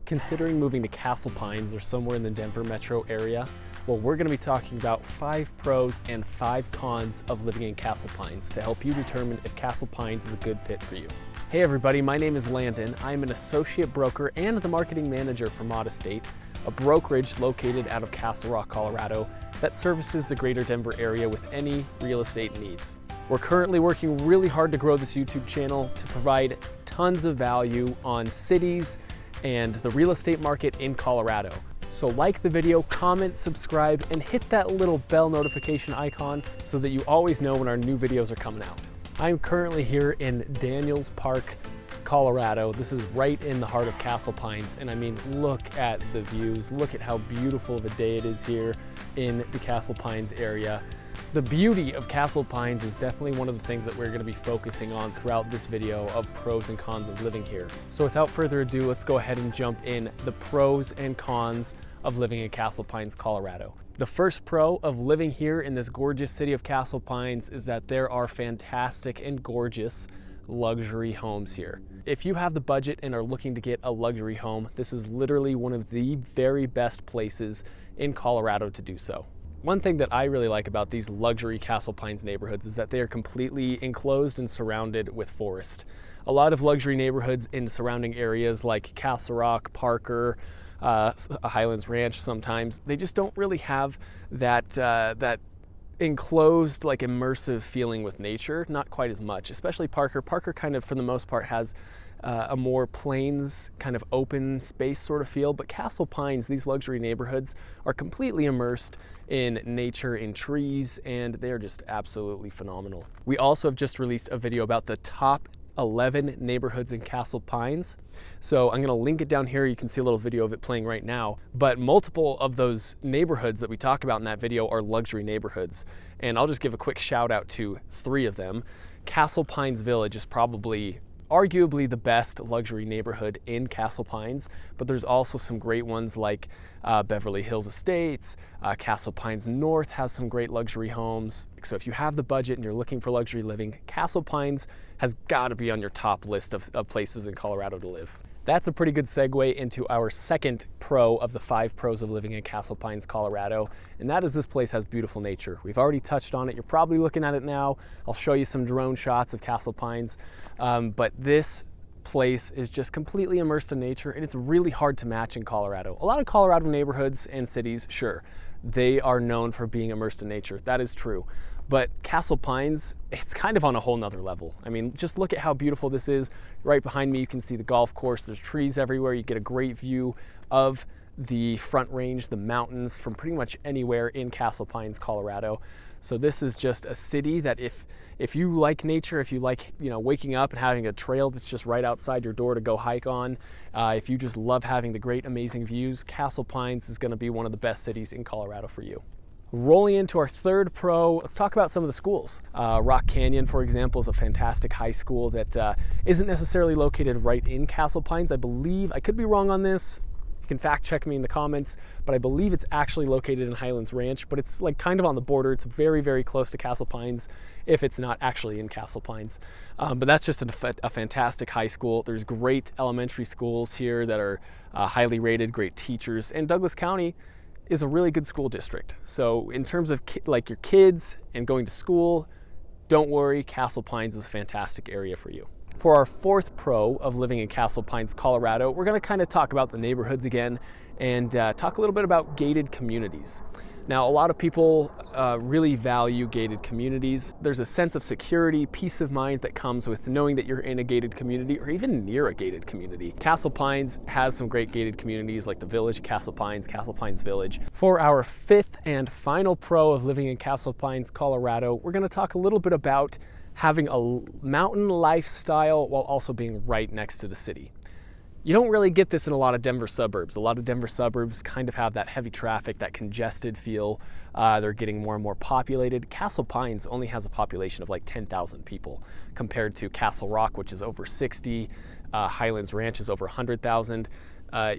Considering moving to Castle Pines or somewhere in the Denver metro area, well, we're going to be talking about 5 pros and 5 cons of living in Castle Pines to help you determine if Castle Pines is a good fit for you. Hey everybody, my name is Landon. I'm an associate broker and the marketing manager for Mod Estate, a brokerage located out of Castle Rock, Colorado that services the greater Denver area with any real estate needs. We're currently working really hard to grow this YouTube channel to provide tons of value on cities and the real estate market in Colorado. So like the video, comment, subscribe, and hit that little bell notification icon so that you always know when our new videos are coming out. I'm currently here in Daniels Park, Colorado. This is right in the heart of Castle Pines, and I mean, look at the views. Look at how beautiful of a day it is here in the Castle Pines area. The beauty of Castle Pines is definitely one of the things that we're going to be focusing on throughout this video of pros and cons of living here. So without further ado, let's go ahead and jump in the pros and cons of living in Castle Pines, Colorado. The first pro of living here in this gorgeous city of Castle Pines is that there are fantastic and gorgeous luxury homes here. If you have the budget and are looking to get a luxury home, this is literally one of the very best places in Colorado to do so. One thing that I really like about these luxury Castle Pines neighborhoods is that they are completely enclosed and surrounded with forest. A lot of luxury neighborhoods in surrounding areas like Castle Rock, Parker, Highlands Ranch sometimes, they just don't really have that enclosed, like immersive feeling with nature, not quite as much, especially Parker. Parker kind of, for the most part, has a more plains, kind of open space sort of feel, but Castle Pines, these luxury neighborhoods, are completely immersed in nature, in trees, and they're just absolutely phenomenal. We also have just released a video about the top 11 neighborhoods in Castle Pines. So I'm gonna link it down here. You can see a little video of it playing right now, but multiple of those neighborhoods that we talk about in that video are luxury neighborhoods. And I'll just give a quick shout out to 3 of them. Castle Pines Village is probably arguably the best luxury neighborhood in Castle Pines, but there's also some great ones like Beverly Hills Estates. Castle Pines North has some great luxury homes. So if you have the budget and you're looking for luxury living, Castle Pines has got to be on your top list of places in Colorado to live. That's a pretty good segue into our second pro of the 5 pros of living in Castle Pines, Colorado, and that is this place has beautiful nature. We've already touched on it. You're probably looking at it now. I'll show you some drone shots of Castle Pines, but this place is just completely immersed in nature, and it's really hard to match in Colorado. A lot of Colorado neighborhoods and cities, sure, they are known for being immersed in nature. That is true. But Castle Pines, it's kind of on a whole nother level. I mean, just look at how beautiful this is. Right behind me, you can see the golf course. There's trees everywhere. You get a great view of the Front Range, the mountains, from pretty much anywhere in Castle Pines, Colorado. So this is just a city that if you like nature, if you like, you know, waking up and having a trail that's just right outside your door to go hike on, if you just love having the great, amazing views, Castle Pines is going to be one of the best cities in Colorado for you. Rolling into our third pro, let's talk about some of the schools. Rock Canyon, for example, is a fantastic high school that isn't necessarily located right in Castle Pines. I believe, I could be wrong on this, you can fact check me in the comments, but I believe it's actually located in Highlands Ranch, but it's like kind of on the border. It's very, very close to Castle Pines if it's not actually in Castle Pines. But that's just a fantastic high school. There's great elementary schools here that are highly rated, great teachers, and Douglas County is a really good school district. So in terms of like your kids and going to school, don't worry, Castle Pines is a fantastic area for you. For our fourth pro of living in Castle Pines, Colorado, we're gonna kind of talk about the neighborhoods again and talk a little bit about gated communities. Now, a lot of people really value gated communities. There's a sense of security, peace of mind that comes with knowing that you're in a gated community or even near a gated community. Castle Pines has some great gated communities like the Village, Castle Pines Village. For our 5th and final pro of living in Castle Pines, Colorado, we're gonna talk a little bit about having a mountain lifestyle while also being right next to the city. You don't really get this in a lot of Denver suburbs. A lot of Denver suburbs kind of have that heavy traffic, that congested feel. They're getting more and more populated. Castle Pines only has a population of like 10,000 people compared to Castle Rock, which is over 60. Highlands Ranch is over 100,000.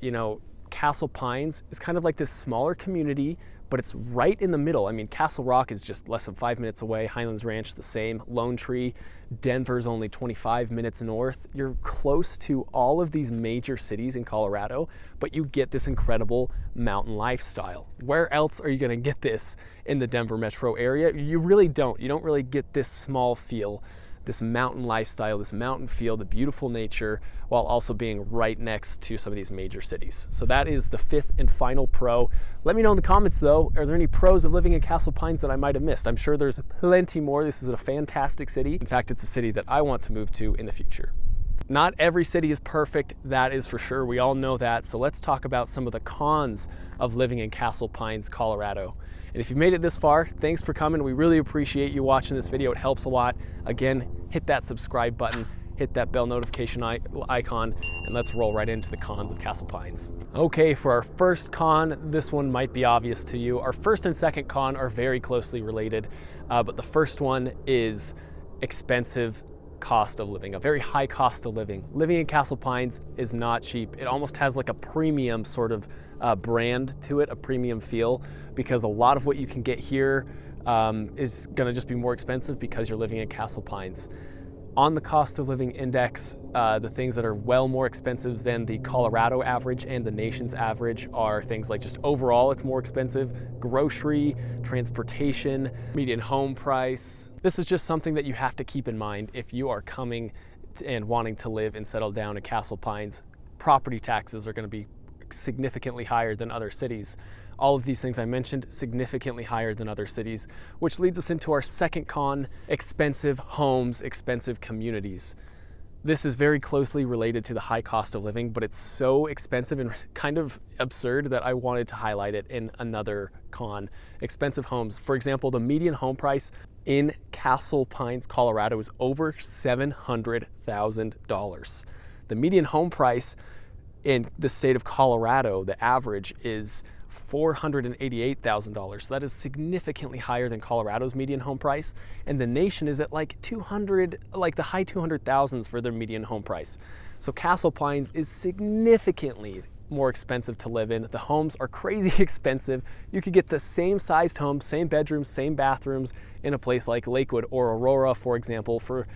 You know, Castle Pines is kind of like this smaller community, but it's right in the middle. I mean, Castle Rock is just less than 5 minutes away. Highlands Ranch, the same. Lone Tree, Denver's only 25 minutes north. You're close to all of these major cities in Colorado, but you get this incredible mountain lifestyle. Where else are you going to get this in the Denver metro area? You really don't. You don't really get this small feel, this mountain lifestyle, this mountain feel, the beautiful nature, while also being right next to some of these major cities. So that is the fifth and final pro. Let me know in the comments though, are there any pros of living in Castle Pines that I might have missed? I'm sure there's plenty more. This is a fantastic city. In fact, it's a city that I want to move to in the future. Not every city is perfect, that is for sure. We all know that. So let's talk about some of the cons of living in Castle Pines, Colorado. And if you've made it this far, thanks for coming. We really appreciate you watching this video. It helps a lot. Again, hit that subscribe button, hit that bell notification icon, and let's roll right into the cons of Castle Pines. Okay, for our first con, this one might be obvious to you. Our first and second con are very closely related, but the first one is expensive cost of living, a very high cost of living. Living in Castle Pines is not cheap. It almost has like a premium sort of brand to it, a premium feel, because a lot of what you can get here is gonna just be more expensive because you're living in Castle Pines. On the cost of living index, the things that are well more expensive than the Colorado average and the nation's average are things like just overall it's more expensive, grocery, transportation, median home price. This is just something that you have to keep in mind if you are coming and wanting to live and settle down in Castle Pines. Property taxes are going to be significantly higher than other cities. All of these things I mentioned, significantly higher than other cities, which leads us into our second con, expensive homes, expensive communities. This is very closely related to the high cost of living, but it's so expensive and kind of absurd that I wanted to highlight it in another con. Expensive homes. For example, the median home price in Castle Pines, Colorado is over $700,000. The median home price in the state of Colorado, the average is $488,000. So that is significantly higher than Colorado's median home price. And the nation is at like 200, like the high 200,000s for their median home price. So Castle Pines is significantly more expensive to live in. The homes are crazy expensive. You could get the same sized home, same bedrooms, same bathrooms in a place like Lakewood or Aurora, for example, for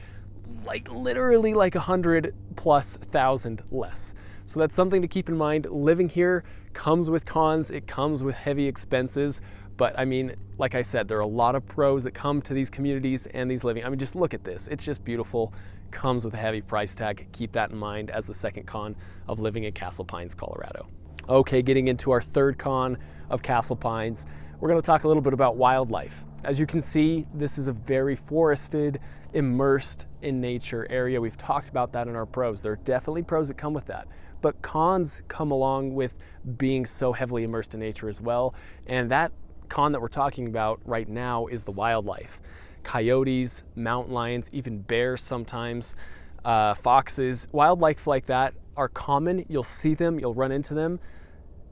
like literally like 100,000+ less. So that's something to keep in mind. Living here comes with cons, it comes with heavy expenses, but I mean, like I said, there are a lot of pros that come to these communities and these living. I mean, just look at this. It's just beautiful. Comes with a heavy price tag. Keep that in mind as the second con of living in Castle Pines, Colorado. Okay, getting into our third con of Castle Pines, we're going to talk a little bit about wildlife. As you can see, this is a very forested, immersed in nature area. We've talked about that in our pros. There are definitely pros that come with that, but cons come along with being so heavily immersed in nature as well. And that con that we're talking about right now is the wildlife. Coyotes, mountain lions, even bears sometimes, foxes, wildlife like that are common. You'll see them, you'll run into them.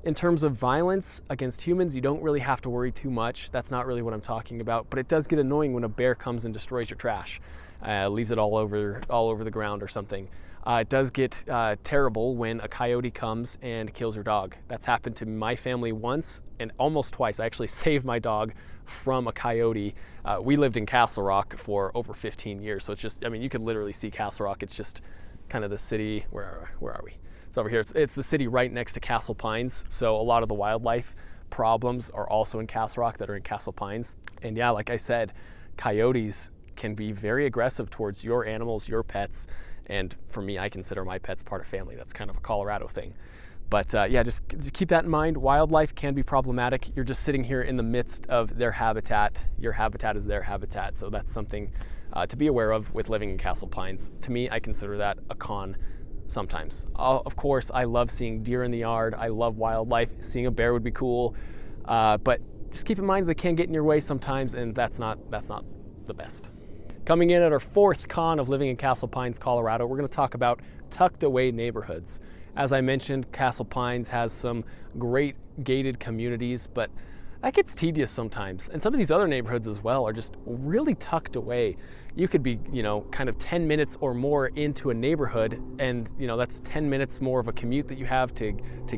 In terms of violence against humans, you don't really have to worry too much. That's not really what I'm talking about, but it does get annoying when a bear comes and destroys your trash, leaves it all over the ground or something. It does get terrible when a coyote comes and kills your dog. That's happened to my family once and almost twice. I actually saved my dog from a coyote. We lived in Castle Rock for over 15 years, so it's just, I mean, you could literally see Castle Rock. It's just kind of the city, where are we? It's over here. It's the city right next to Castle Pines, so a lot of the wildlife problems are also in Castle Rock that are in Castle Pines. And yeah, like I said, coyotes can be very aggressive towards your animals, your pets, and for me, I consider my pets part of family. That's kind of a Colorado thing. But yeah, just keep that in mind. Wildlife can be problematic. You're just sitting here in the midst of their habitat. Your habitat is their habitat, so that's something to be aware of with living in Castle Pines. To me, I consider that a con sometimes. Of course, I love seeing deer in the yard. I love wildlife. Seeing a bear would be cool, but just keep in mind they can get in your way sometimes, and that's not the best. Coming in at our fourth con of living in Castle Pines, Colorado, we're going to talk about tucked away neighborhoods. As I mentioned, Castle Pines has some great gated communities, but that gets tedious sometimes. And some of these other neighborhoods as well are just really tucked away. You could be, kind of 10 minutes or more into a neighborhood, and that's 10 minutes more of a commute that you have to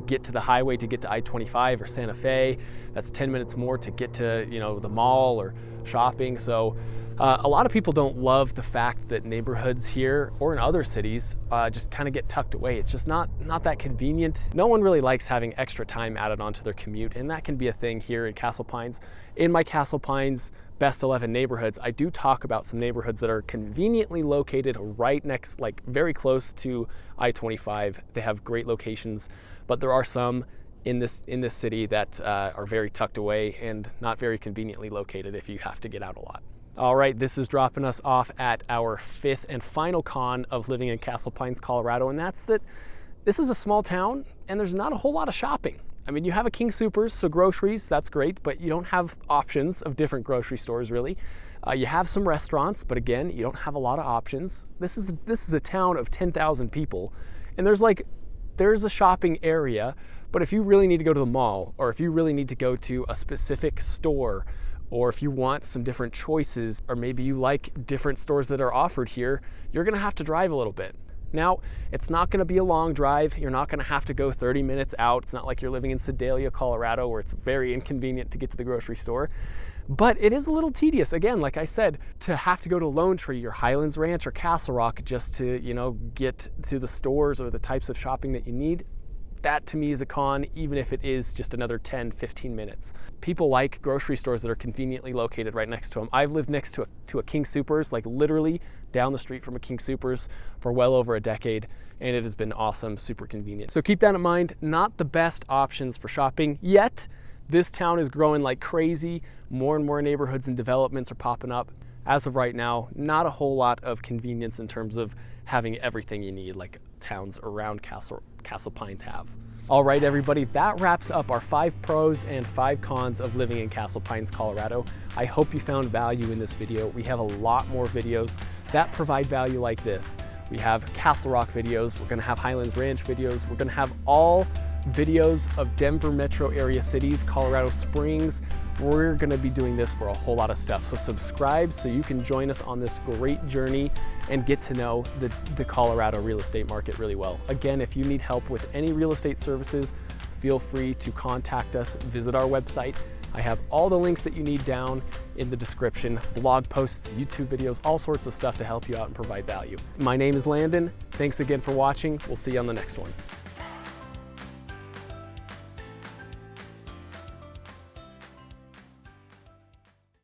get to the highway, to get to I-25 or Santa Fe. That's 10 minutes more to get to, the mall or shopping. So a lot of people don't love the fact that neighborhoods here or in other cities just kind of get tucked away. It's just not that convenient. No one really likes having extra time added onto their commute, and that can be a thing here in Castle Pines. In my Castle Pines Best 11 neighborhoods, I do talk about some neighborhoods that are conveniently located right next, like very close to I-25. They have great locations, but there are some in this city that are very tucked away and not very conveniently located if you have to get out a lot. All right, this is dropping us off at our 5th and final con of living in Castle Pines, Colorado, and that's that this is a small town and there's not a whole lot of shopping. I mean, you have a King Soopers, so groceries, that's great, but you don't have options of different grocery stores, really. You have some restaurants, but again, you don't have a lot of options. This is a town of 10,000 people, and there's a shopping area, but if you really need to go to the mall, or if you really need to go to a specific store, or if you want some different choices, or maybe you like different stores that are offered here, you're gonna have to drive a little bit. Now, it's not gonna be a long drive. You're not gonna have to go 30 minutes out. It's not like you're living in Sedalia, Colorado, where it's very inconvenient to get to the grocery store. But it is a little tedious, again, like I said, to have to go to Lone Tree or Highlands Ranch or Castle Rock just to, get to the stores or the types of shopping that you need. That to me is a con, even if it is just another 10, 15 minutes. People like grocery stores that are conveniently located right next to them. I've lived next to a King Soopers, like literally down the street from a King Soopers for well over a decade, and it has been awesome, super convenient. So keep that in mind. Not the best options for shopping yet. This town is growing like crazy. More and more neighborhoods and developments are popping up. As of right now, not a whole lot of convenience in terms of having everything you need like towns around Castle Pines have. All right, everybody, that wraps up our 5 pros and 5 cons of living in Castle Pines, Colorado. I hope you found value in this video. We have a lot more videos that provide value like this. We have Castle Rock videos, we're gonna have Highlands Ranch videos, we're gonna have all videos of Denver metro area cities, Colorado Springs. We're gonna be doing this for a whole lot of stuff. So subscribe so you can join us on this great journey and get to know the Colorado real estate market really well. Again, if you need help with any real estate services, feel free to contact us, visit our website. I have all the links that you need down in the description, blog posts, YouTube videos, all sorts of stuff to help you out and provide value. My name is Landon. Thanks again for watching. We'll see you on the next one.